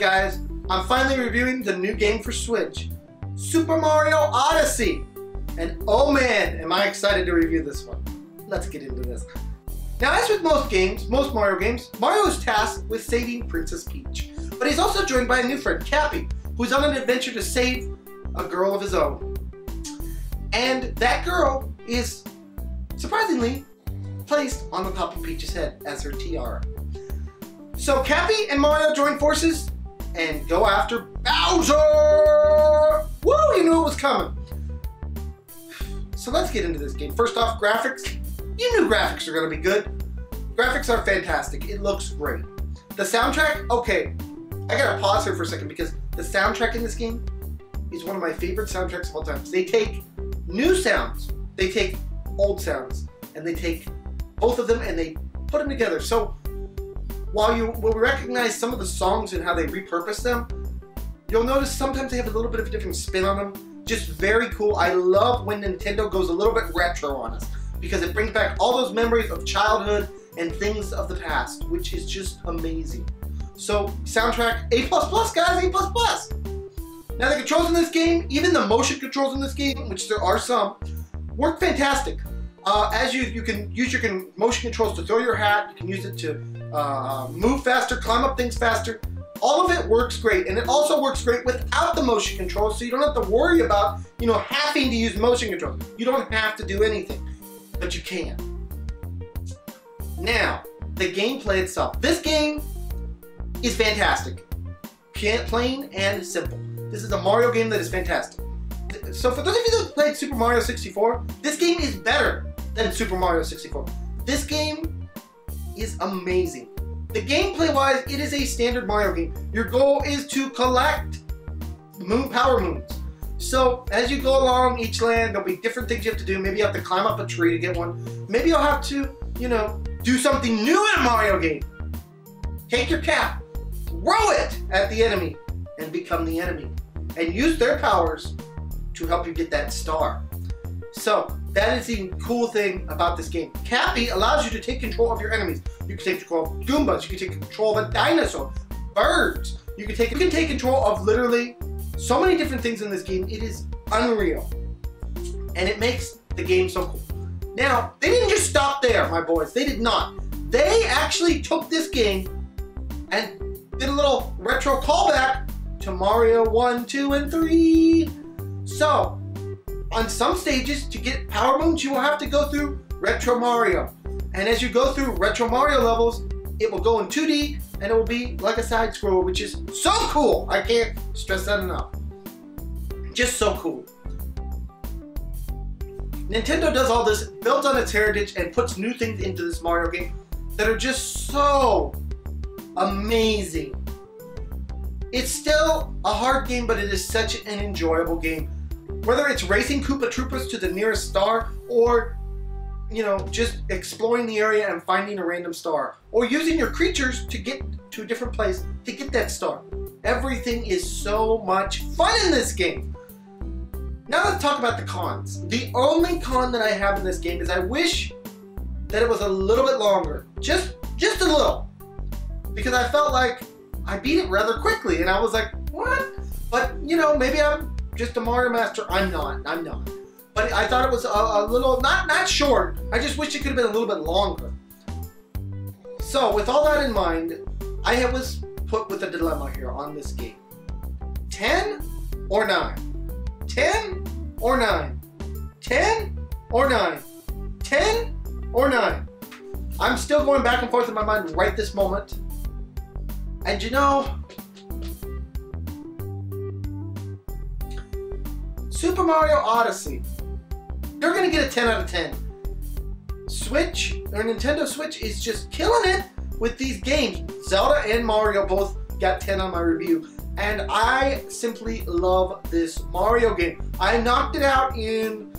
guys, I'm finally reviewing the new game for Switch, Super Mario Odyssey. And oh man, am I excited to review this one. Let's get into this. Now, as with most games, most Mario games, Mario is tasked with saving Princess Peach. But he's also joined by a new friend, Cappy, who's on an adventure to save a girl of his own. And that girl is, surprisingly, placed on the top of Peach's head as her tiara. So Cappy and Mario join forces and go after Bowser! Woo, you knew it was coming. So let's get into this game. First off, graphics. You knew graphics are gonna be good. Graphics are fantastic. It looks great. The soundtrack, okay. I gotta pause here for a second because the soundtrack in this game is one of my favorite soundtracks of all time. They take new sounds, they take old sounds, and they take both of them and they put them together. So while you will recognize some of the songs and how they repurpose them, you'll notice sometimes they have a little bit of a different spin on them. Just very cool. I love when Nintendo goes a little bit retro on us because it brings back all those memories of childhood and things of the past, which is just amazing. So soundtrack, A++, guys, A++. Now the controls in this game, even the motion controls in this game, which there are some, work fantastic. As you can use your motion controls to throw your hat, you can use it to move faster, climb up things faster. All of it works great, and it also works great without the motion controls, so you don't have to worry about, having to use motion controls. You don't have to do anything, but you can. Now, the gameplay itself. This game is fantastic. Plain and simple. This is a Mario game that is fantastic. So for those of you that played Super Mario 64, this game is better than Super Mario 64. This game is amazing. The gameplay-wise, it is a standard Mario game. Your goal is to collect power moons. So as you go along each land, there'll be different things you have to do. Maybe you have to climb up a tree to get one. Maybe you'll have to, do something new in a Mario game. Take your cap, throw it at the enemy, and become the enemy. And use their powers to help you get that star. So that is the cool thing about this game. Cappy allows you to take control of your enemies. You can take control of Goombas, you can take control of a dinosaur, birds. You can take control of literally so many different things in this game. It is unreal. And it makes the game so cool. Now, they didn't just stop there, my boys. They did not. They actually took this game and did a little retro callback to Mario 1, 2, and 3. So, on some stages, to get Power Moons, you will have to go through Retro Mario. And as you go through Retro Mario levels, it will go in 2D, and it will be like a side scroller, which is so cool. I can't stress that enough. Just so cool. Nintendo does all this, builds on its heritage, and puts new things into this Mario game that are just so amazing. It's still a hard game, but it is such an enjoyable game. Whether it's racing Koopa Troopas to the nearest star, or, just exploring the area and finding a random star, or using your creatures to get to a different place to get that star. Everything is so much fun in this game. Now let's talk about the cons. The only con that I have in this game is I wish that it was a little bit longer. Just a little. Because I felt like I beat it rather quickly, and I was like, what? But, maybe I'm just a Mario Master. I'm not. But I thought it was a little, not short. I just wish it could have been a little bit longer. So with all that in mind, I was put with a dilemma here on this game. 10 or 9? 10 or 9? 10 or 9? 10 or 9? I'm still going back and forth in my mind right this moment. And Super Mario Odyssey, they're gonna get a 10 out of 10. Switch, or Nintendo Switch, is just killing it with these games. Zelda and Mario both got 10 on my review, and I simply love this Mario game. I knocked it out in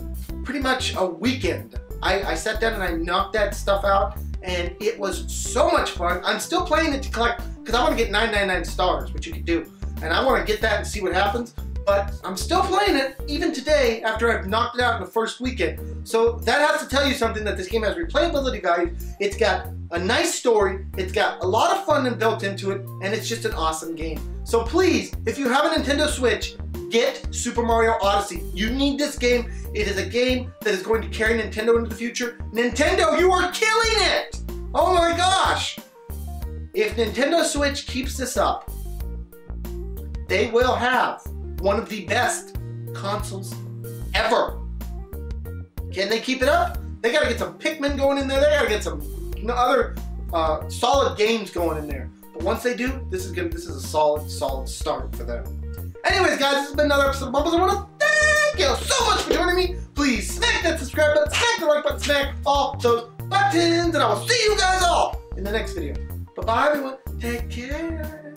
pretty much a weekend. I sat down and I knocked that stuff out, and it was so much fun. I'm still playing it to collect, because I want to get 999 stars, which you can do, and I want to get that and see what happens. But I'm still playing it even today after I've knocked it out in the first weekend. So that has to tell you something, that this game has replayability value. It's got a nice story, it's got a lot of fun built into it, and it's just an awesome game. So please, if you have a Nintendo Switch, get Super Mario Odyssey. You need this game. It is a game that is going to carry Nintendo into the future. Nintendo, you are killing it! Oh my gosh! If Nintendo Switch keeps this up, they will have one of the best consoles ever. Can they keep it up? They gotta get some Pikmin going in there. They gotta get some other solid games going in there. But once they do, this is a solid start for them. Anyways, guys, this has been another episode of Mumbles. I want to thank you so much for joining me. Please smack that subscribe button, smack the like button, smack all those buttons, and I will see you guys all in the next video. Bye-bye, everyone. Take care.